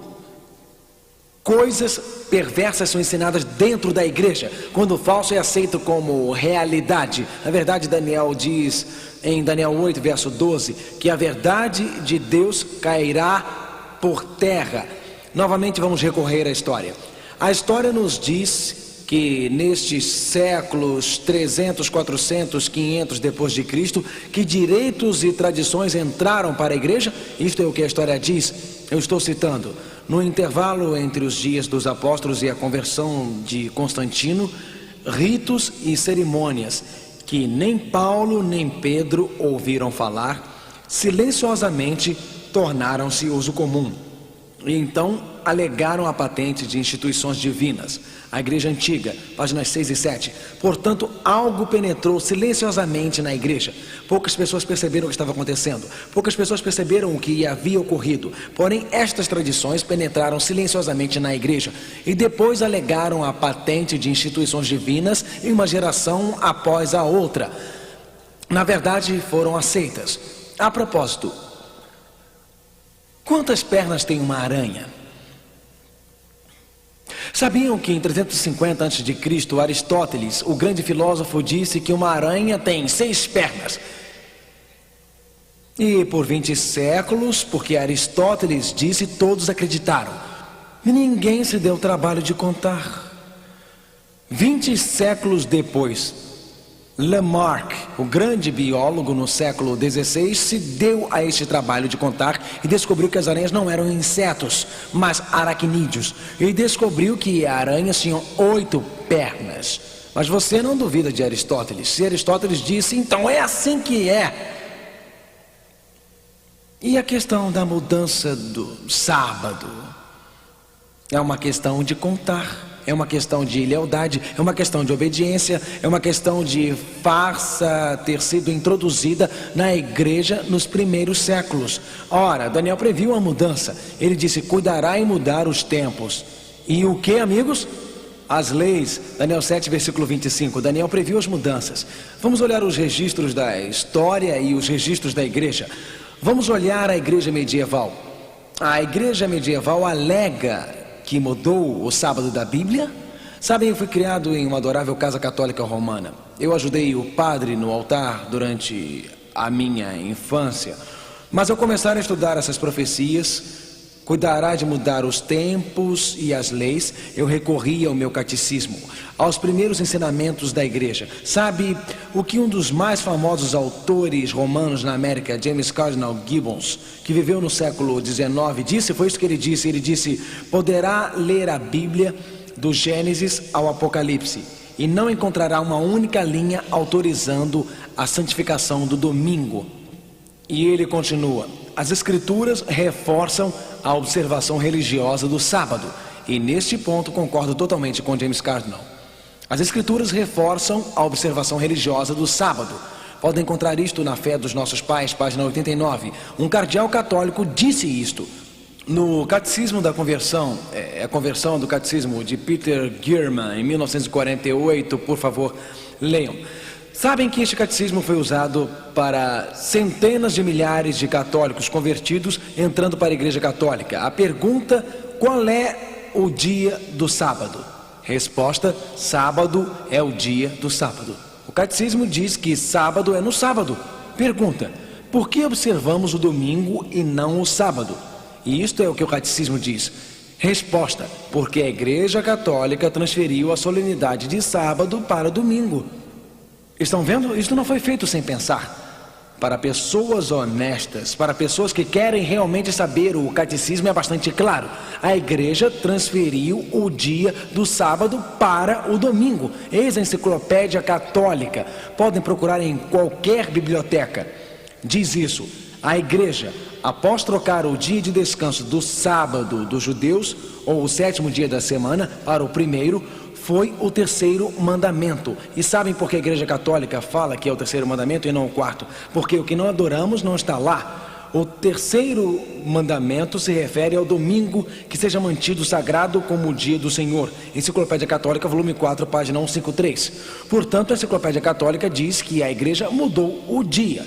coisas perversas são ensinadas dentro da igreja, quando o falso é aceito como realidade. Na verdade, Daniel diz em Daniel 8, verso 12, que a verdade de Deus cairá por terra. Novamente vamos recorrer à história. A história nos diz que nestes séculos 300, 400, 500 depois de Cristo, que direitos e tradições entraram para a igreja. Isto é o que a história diz. Eu estou citando: no intervalo entre os dias dos apóstolos e a conversão de Constantino, ritos e cerimônias que nem Paulo nem Pedro ouviram falar, silenciosamente tornaram-se uso comum. E então alegaram a patente de instituições divinas. A igreja antiga, páginas 6 e 7. Portanto, algo penetrou silenciosamente na igreja. Poucas pessoas perceberam o que estava acontecendo. Poucas pessoas perceberam o que havia ocorrido. Porém, estas tradições penetraram silenciosamente na igreja e depois alegaram a patente de instituições divinas em uma geração após a outra. Na verdade, foram aceitas. A propósito, quantas pernas tem uma aranha? Sabiam que em 350 a.C., Aristóteles, o grande filósofo, disse que uma aranha tem 6 pernas? E por 20 séculos, porque Aristóteles disse, todos acreditaram. E ninguém se deu o trabalho de contar. 20 séculos depois, Lamarck, o grande biólogo no século XVI, se deu a este trabalho de contar e descobriu que as aranhas não eram insetos, mas aracnídeos. E descobriu que aranhas tinham 8 pernas. Mas você não duvida de Aristóteles. Se Aristóteles disse, então é assim que é. E a questão da mudança do sábado? É uma questão de contar, é uma questão de lealdade, é uma questão de obediência, é uma questão de farsa ter sido introduzida na igreja nos primeiros séculos. Ora, Daniel previu a mudança. Ele disse: cuidará em mudar os tempos. E o que, amigos? As leis. Daniel 7, versículo 25. Daniel previu as mudanças. Vamos olhar os registros da história e os registros da igreja. Vamos olhar a igreja medieval. A igreja medieval alega que mudou o sábado da Bíblia. Sabem, eu fui criado em uma adorável casa católica romana. Eu ajudei o padre no altar durante a minha infância. Mas ao começar a estudar essas profecias, cuidará de mudar os tempos e as leis, eu recorri ao meu catecismo, aos primeiros ensinamentos da igreja. Sabe o que um dos mais famosos autores romanos na América, James Cardinal Gibbons, que viveu no século XIX, disse? Foi isso que ele disse. Ele disse: poderá ler a Bíblia do Gênesis ao Apocalipse e não encontrará uma única linha autorizando a santificação do domingo. E ele continua: as escrituras reforçam a observação religiosa do sábado. E neste ponto concordo totalmente com James Cardinal. As escrituras reforçam a observação religiosa do sábado. Podem encontrar isto na Fé dos Nossos Pais, página 89. Um cardeal católico disse isto. No Catecismo da Conversão, a conversão do Catecismo de Peter Gierman, em 1948, por favor, leiam. Sabem que este catecismo foi usado para centenas de milhares de católicos convertidos entrando para a Igreja Católica. A pergunta: qual é o dia do sábado? Resposta: sábado é o dia do sábado. O catecismo diz que sábado é no sábado. Pergunta: por que observamos o domingo e não o sábado? E isto é o que o catecismo diz. Resposta: porque a Igreja Católica transferiu a solenidade de sábado para domingo. Estão vendo? Isso não foi feito sem pensar. Para pessoas honestas, para pessoas que querem realmente saber, o catecismo é bastante claro. A igreja transferiu o dia do sábado para o domingo. Eis a enciclopédia católica. Podem procurar em qualquer biblioteca. Diz isso. A igreja, após trocar o dia de descanso do sábado dos judeus, ou o sétimo dia da semana, para o primeiro, foi o terceiro mandamento. E sabem por que a Igreja Católica fala que é o terceiro mandamento e não o quarto? Porque o que não adoramos não está lá. O terceiro mandamento se refere ao domingo, que seja mantido sagrado como o dia do Senhor. Enciclopédia Católica, volume 4, página 153. Portanto, a Enciclopédia Católica diz que a Igreja mudou o dia.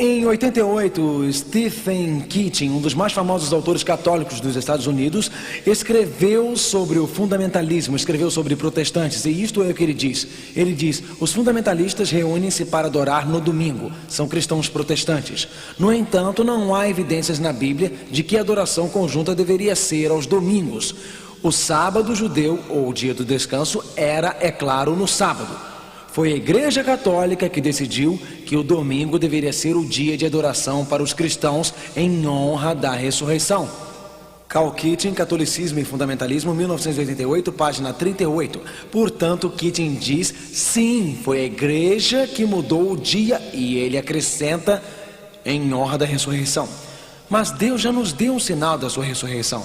Em 88, Stephen Keating, um dos mais famosos autores católicos dos Estados Unidos, escreveu sobre o fundamentalismo, escreveu sobre protestantes, e isto é o que ele diz. Ele diz: os fundamentalistas reúnem-se para adorar no domingo, são cristãos protestantes. No entanto, não há evidências na Bíblia de que a adoração conjunta deveria ser aos domingos. O sábado judeu, ou o dia do descanso, é claro, no sábado. Foi a Igreja Católica que decidiu que o domingo deveria ser o dia de adoração para os cristãos em honra da ressurreição. Carl Keating, Catolicismo e Fundamentalismo, 1988, página 38. Portanto, Keating diz: sim, foi a Igreja que mudou o dia, e ele acrescenta: em honra da ressurreição. Mas Deus já nos deu um sinal da sua ressurreição.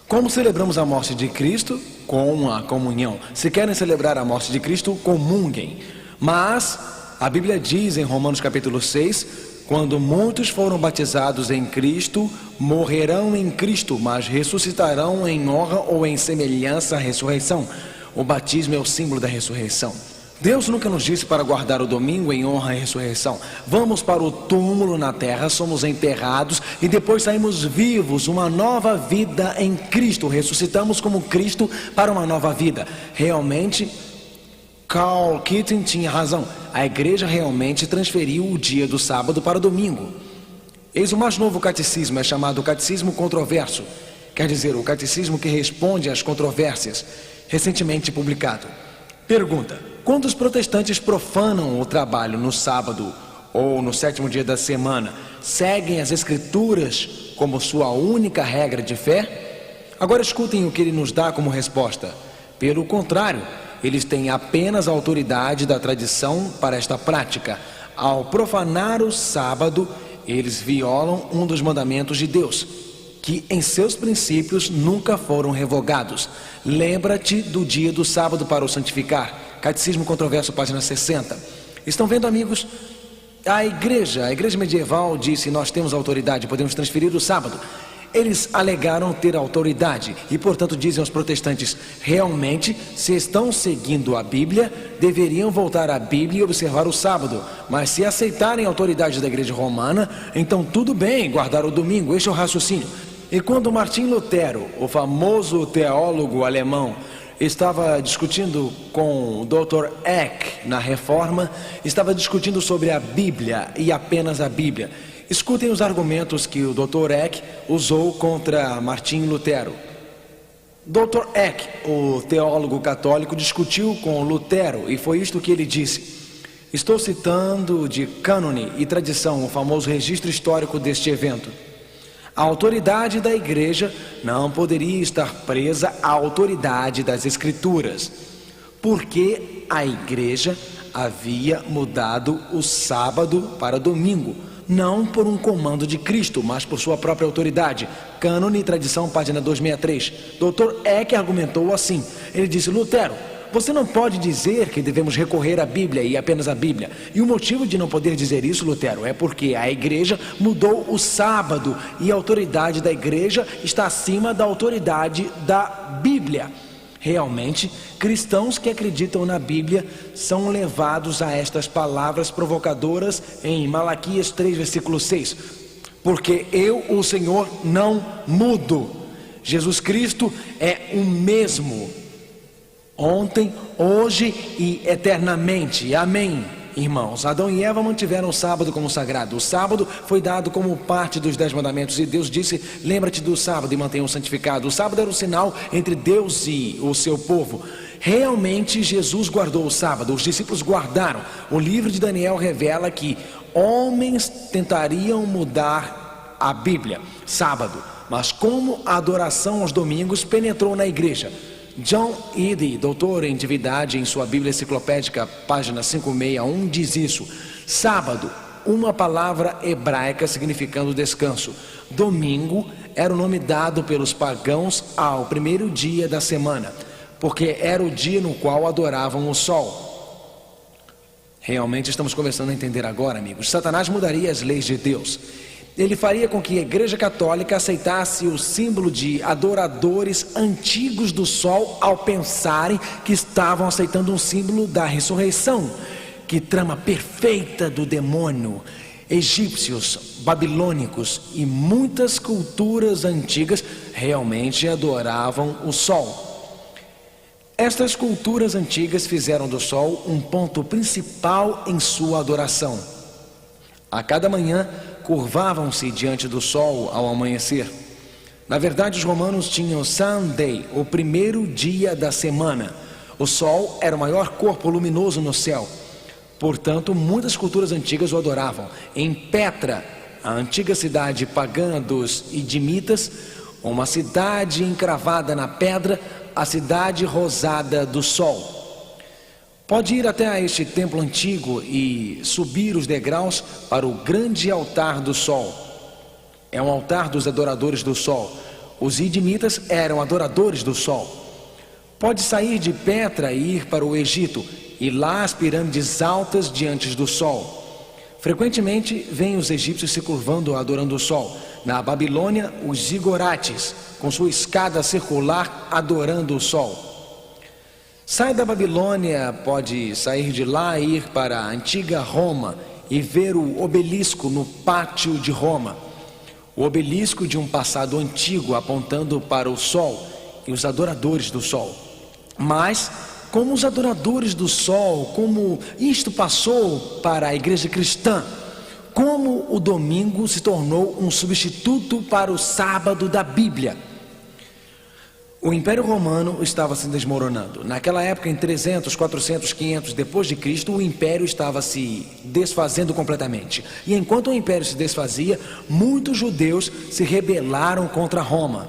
Como celebramos a morte de Cristo? Com a comunhão. Se querem celebrar a morte de Cristo, comunguem. Mas a Bíblia diz em Romanos capítulo 6: quando muitos foram batizados em Cristo, morrerão em Cristo, mas ressuscitarão em honra ou em semelhança à ressurreição. O batismo é o símbolo da ressurreição. Deus nunca nos disse para guardar o domingo em honra à ressurreição. Vamos para o túmulo na terra, somos enterrados e depois saímos vivos, uma nova vida em Cristo. Ressuscitamos como Cristo para uma nova vida. Realmente, Carl Keating tinha razão. A igreja realmente transferiu o dia do sábado para o domingo. Eis o mais novo catecismo, é chamado Catecismo Controverso. Quer dizer, o catecismo que responde às controvérsias, recentemente publicado. Pergunta: quando os protestantes profanam o trabalho no sábado ou no sétimo dia da semana, seguem as escrituras como sua única regra de fé? Agora escutem o que ele nos dá como resposta. Pelo contrário, eles têm apenas a autoridade da tradição para esta prática. Ao profanar o sábado, eles violam um dos mandamentos de Deus, que em seus princípios nunca foram revogados. Lembra-te do dia do sábado para o santificar. Catecismo Controverso, página 60. Estão vendo, amigos? A igreja medieval disse: nós temos autoridade, podemos transferir o sábado. Eles alegaram ter autoridade e, portanto, dizem aos protestantes: realmente, se estão seguindo a Bíblia, deveriam voltar à Bíblia e observar o sábado. Mas se aceitarem a autoridade da igreja romana, então tudo bem guardar o domingo. Este é o raciocínio. E quando Martim Lutero, o famoso teólogo alemão, estava discutindo com o Dr. Eck na Reforma, estava discutindo sobre a Bíblia e apenas a Bíblia. Escutem os argumentos que o Dr. Eck usou contra Martim Lutero. Dr. Eck, o teólogo católico, discutiu com Lutero e foi isto que ele disse. Estou citando de cânone e tradição, o famoso registro histórico deste evento. A autoridade da igreja não poderia estar presa à autoridade das escrituras, porque a igreja havia mudado o sábado para domingo, não por um comando de Cristo, mas por sua própria autoridade. Cânone e Tradição, página 263. Dr. Eck argumentou assim. Ele disse: Lutero, você não pode dizer que devemos recorrer à Bíblia e apenas à Bíblia. E o motivo de não poder dizer isso, Lutero, é porque a igreja mudou o sábado e a autoridade da igreja está acima da autoridade da Bíblia. Realmente, cristãos que acreditam na Bíblia são levados a estas palavras provocadoras em Malaquias 3, versículo 6. Porque eu, o Senhor, não mudo. Jesus Cristo é o mesmo, ontem, hoje e eternamente. Amém, irmãos. Adão e Eva mantiveram o sábado como sagrado. O sábado foi dado como parte dos 10 mandamentos. E Deus disse: lembra-te do sábado e mantenha-o santificado. O sábado era o sinal entre Deus e o seu povo. Realmente Jesus guardou o sábado. Os discípulos guardaram. O livro de Daniel revela que homens tentariam mudar a Bíblia, sábado. Mas como a adoração aos domingos penetrou na igreja. John Eadie, doutor em divindade, em sua Bíblia Enciclopédica, página 561, diz isso. Sábado, uma palavra hebraica significando descanso. Domingo era o nome dado pelos pagãos ao primeiro dia da semana, porque era o dia no qual adoravam o sol. Realmente estamos começando a entender agora, amigos. Satanás mudaria as leis de Deus. Ele faria com que a Igreja Católica aceitasse o símbolo de adoradores antigos do sol ao pensarem que estavam aceitando um símbolo da ressurreição. Que trama perfeita do demônio! Egípcios, babilônicos e muitas culturas antigas realmente adoravam o sol. Estas culturas antigas fizeram do sol um ponto principal em sua adoração. A cada manhã, curvavam-se diante do sol ao amanhecer. Na verdade, os romanos tinham Sunday, o primeiro dia da semana. O sol era o maior corpo luminoso no céu. Portanto, muitas culturas antigas o adoravam. Em Petra, a antiga cidade pagã dos Idimitas, uma cidade encravada na pedra, a cidade rosada do sol. Pode ir até a este templo antigo e subir os degraus para o grande altar do sol. É um altar dos adoradores do sol. Os idimitas eram adoradores do sol. Pode sair de Petra e ir para o Egito, e lá as pirâmides altas diante do sol. Frequentemente vêm os egípcios se curvando adorando o sol. Na Babilônia, os zigorates, com sua escada circular adorando o sol. Sai da Babilônia, pode sair de lá e ir para a antiga Roma e ver o obelisco no pátio de Roma. O obelisco de um passado antigo apontando para o sol e os adoradores do sol. Mas, como os adoradores do sol, como isto passou para a igreja cristã, como o domingo se tornou um substituto para o sábado da Bíblia. O Império Romano estava se desmoronando. Naquela época, em 300, 400, 500 depois de Cristo, o Império estava se desfazendo completamente. E enquanto o Império se desfazia, muitos judeus se rebelaram contra Roma.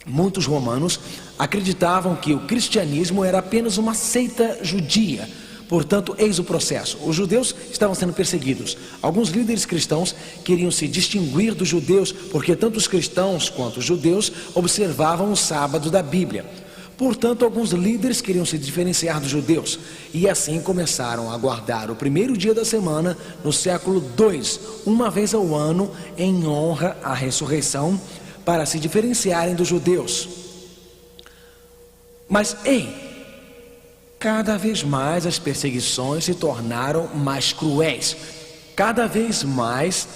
Muitos romanos acreditavam que o cristianismo era apenas uma seita judia. Portanto, eis o processo. Os judeus estavam sendo perseguidos. Alguns líderes cristãos queriam se distinguir dos judeus, porque tanto os cristãos quanto os judeus observavam o sábado da Bíblia. Portanto, alguns líderes queriam se diferenciar dos judeus, e assim começaram a guardar o primeiro dia da semana no século II, uma vez ao ano, em honra à ressurreição, para se diferenciarem dos judeus. Mas, cada vez mais as perseguições se tornaram mais cruéis. Cada vez mais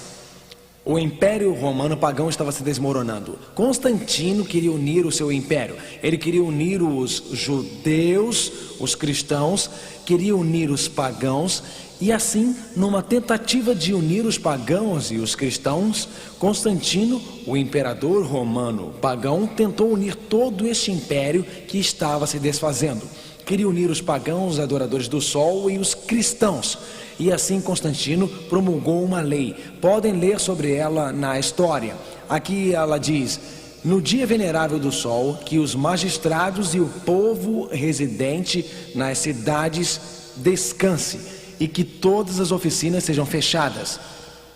o Império Romano pagão estava se desmoronando. Constantino queria unir o seu império. Ele queria unir os judeus, os cristãos, queria unir os pagãos. E assim, numa tentativa de unir os pagãos e os cristãos, Constantino, o imperador romano pagão, tentou unir todo este império que estava se desfazendo. Queria unir os pagãos, adoradores do sol, e os cristãos. E assim Constantino promulgou uma lei. Podem ler sobre ela na história. Aqui ela diz: no dia venerável do sol, que os magistrados e o povo residente nas cidades descanse, e que todas as oficinas sejam fechadas.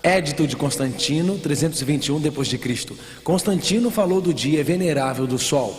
Édito de Constantino, 321 d.C. Constantino falou do dia venerável do sol.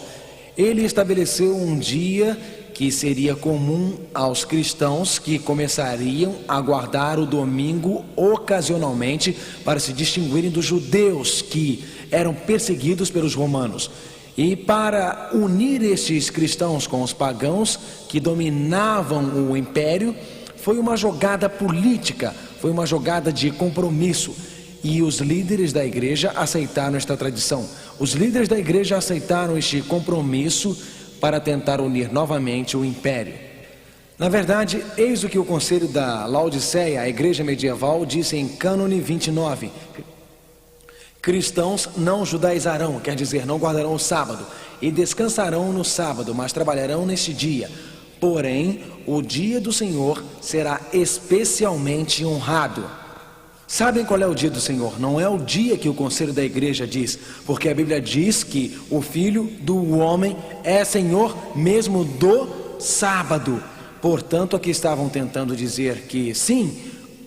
Ele estabeleceu um dia que seria comum aos cristãos, que começariam a guardar o domingo ocasionalmente para se distinguirem dos judeus que eram perseguidos pelos romanos. E para unir estes cristãos com os pagãos que dominavam o império, foi uma jogada política, foi uma jogada de compromisso. E os líderes da igreja aceitaram esta tradição. Os líderes da igreja aceitaram este compromisso para tentar unir novamente o império. Na verdade, eis o que o conselho da Laodiceia, a igreja medieval, disse em Cânone 29. Cristãos não judaizarão, quer dizer, não guardarão o sábado, e descansarão no sábado, mas trabalharão neste dia. Porém, o dia do Senhor será especialmente honrado. Sabem qual é o dia do Senhor? Não é o dia que o conselho da igreja diz, porque a Bíblia diz que o Filho do homem é Senhor mesmo do sábado. Portanto, aqui estavam tentando dizer que sim,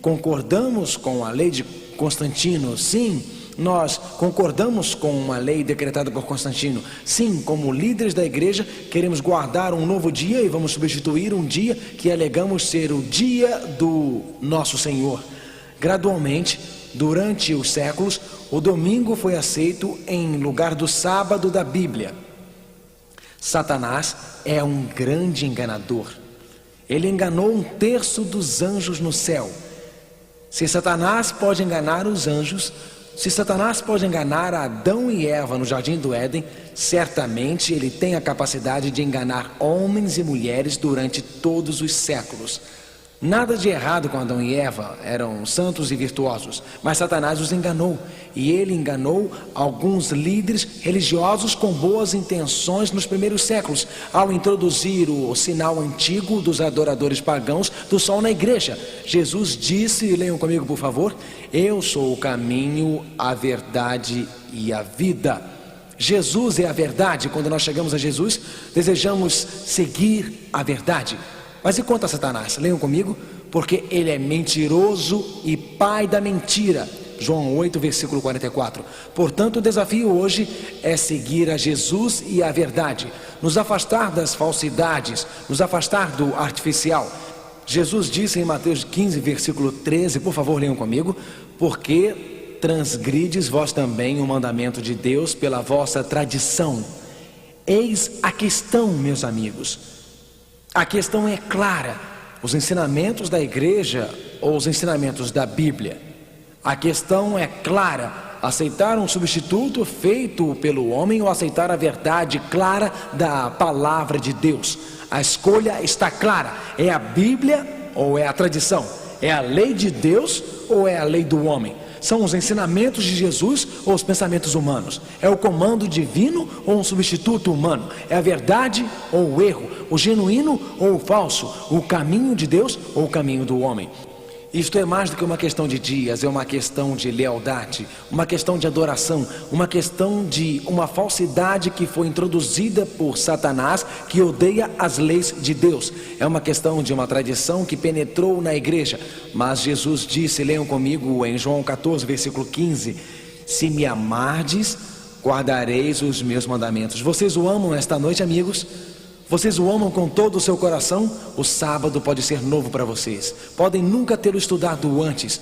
concordamos com a lei de Constantino, sim, nós concordamos com uma lei decretada por Constantino. Sim, como líderes da igreja, queremos guardar um novo dia e vamos substituir um dia que alegamos ser o dia do nosso Senhor. Gradualmente, durante os séculos, o domingo foi aceito em lugar do sábado da Bíblia. Satanás é um grande enganador. Ele enganou 1/3 dos anjos no céu. Se Satanás pode enganar os anjos, se Satanás pode enganar Adão e Eva no jardim do Éden, certamente ele tem a capacidade de enganar homens e mulheres durante todos os séculos. Nada de errado com Adão e Eva, eram santos e virtuosos, mas Satanás os enganou, e ele enganou alguns líderes religiosos com boas intenções nos primeiros séculos, ao introduzir o sinal antigo dos adoradores pagãos do sol na igreja. Jesus disse, leiam comigo por favor: eu sou o caminho, a verdade e a vida. Jesus é a verdade. Quando nós chegamos a Jesus, desejamos seguir a verdade. Mas e quanto a Satanás? Leiam comigo: porque ele é mentiroso e pai da mentira. João 8, versículo 44. Portanto, o desafio hoje é seguir a Jesus e a verdade, nos afastar das falsidades, nos afastar do artificial. Jesus disse em Mateus 15, versículo 13, por favor, leiam comigo: porque transgrides vós também o mandamento de Deus pela vossa tradição. Eis a questão, meus amigos. A questão é clara: os ensinamentos da igreja ou os ensinamentos da Bíblia? A questão é clara: aceitar um substituto feito pelo homem ou aceitar a verdade clara da palavra de Deus? A escolha está clara: é a Bíblia ou é a tradição? É a lei de Deus ou é a lei do homem? São os ensinamentos de Jesus ou os pensamentos humanos? É o comando divino ou um substituto humano? É a verdade ou o erro? O genuíno ou o falso? O caminho de Deus ou o caminho do homem? Isto é mais do que uma questão de dias, é uma questão de lealdade, uma questão de adoração, uma questão de uma falsidade que foi introduzida por Satanás, que odeia as leis de Deus. É uma questão de uma tradição que penetrou na igreja. Mas Jesus disse, leiam comigo em João 14, versículo 15: se me amardes, guardareis os meus mandamentos. Vocês o amam esta noite, amigos? Vocês o amam com todo o seu coração? O sábado pode ser novo para vocês. Podem nunca tê-lo estudado antes.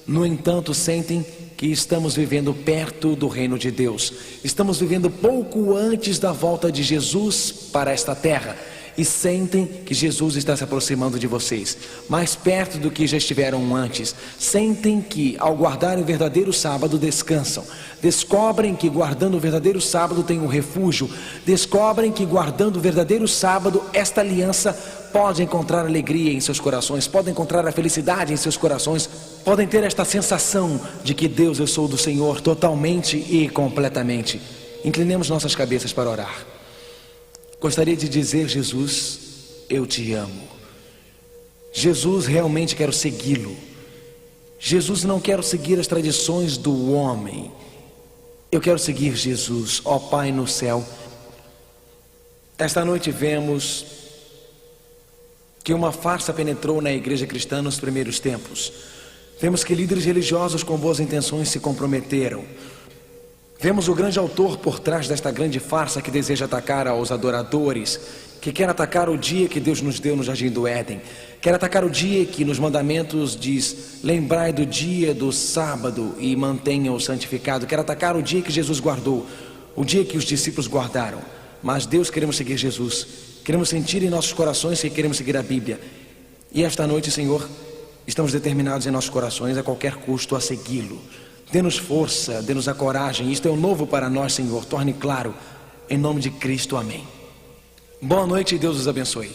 No entanto, sentem que estamos vivendo perto do reino de Deus. Estamos vivendo pouco antes da volta de Jesus para esta terra. E sentem que Jesus está se aproximando de vocês, mais perto do que já estiveram antes. Sentem que ao guardarem o verdadeiro sábado descansam. Descobrem que guardando o verdadeiro sábado tem um refúgio. Descobrem que guardando o verdadeiro sábado, esta aliança pode encontrar alegria em seus corações, pode encontrar a felicidade em seus corações, podem ter esta sensação de que Deus, eu sou do Senhor totalmente e completamente. Inclinemos nossas cabeças para orar. Gostaria de dizer, Jesus, eu te amo. Jesus, realmente quero segui-lo. Jesus, não quero seguir as tradições do homem. Eu quero seguir Jesus, ó Pai no céu. Esta noite vemos que uma farsa penetrou na igreja cristã nos primeiros tempos. Vemos que líderes religiosos com boas intenções se comprometeram. Vemos o grande autor por trás desta grande farsa que deseja atacar aos adoradores, que quer atacar o dia que Deus nos deu no Jardim do Éden, quer atacar o dia que nos mandamentos diz, lembrai do dia do sábado e mantenham-o santificado, quer atacar o dia que Jesus guardou, o dia que os discípulos guardaram. Mas Deus, queremos seguir Jesus, queremos sentir em nossos corações que queremos seguir a Bíblia. E esta noite, Senhor, estamos determinados em nossos corações a qualquer custo a segui-lo. Dê-nos força, dê-nos a coragem. Isto é o novo para nós, Senhor. Torne claro, em nome de Cristo, amém. Boa noite e Deus os abençoe.